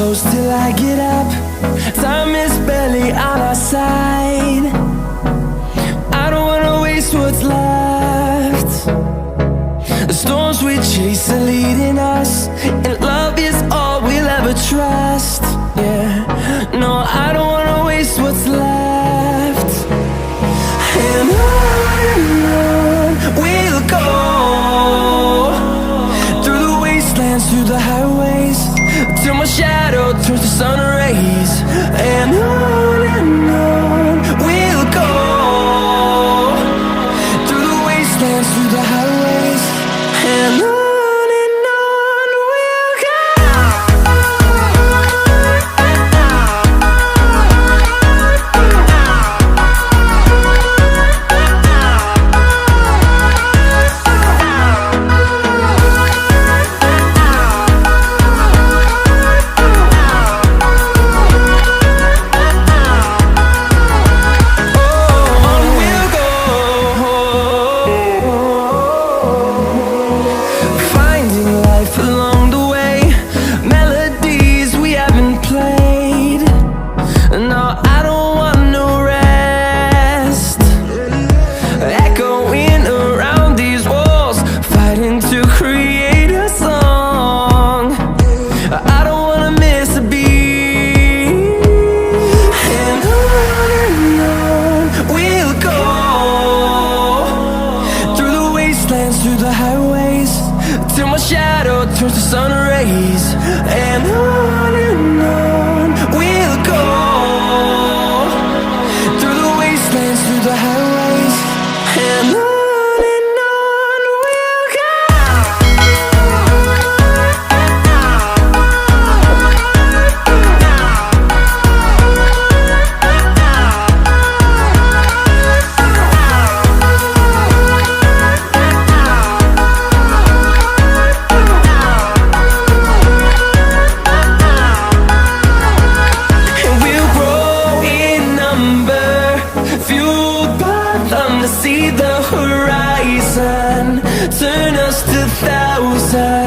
close till I get up. Time is barely on our side. I don't wanna waste what's left. The storms we chase are leading us, and love is all we'll ever trust. Yeah, no, I don't wanna waste what's left. And on we'll go, through the wastelands, through the highways, till my shadow turns to sun rays. And on we'll go, through the wastelands, through the highways, and on we'll go. Through the highways, till my shadow turns to sun rays. And on we'll go, through the wastelands, through the highways, and on we'll go. See the horizon, turn us to thousands.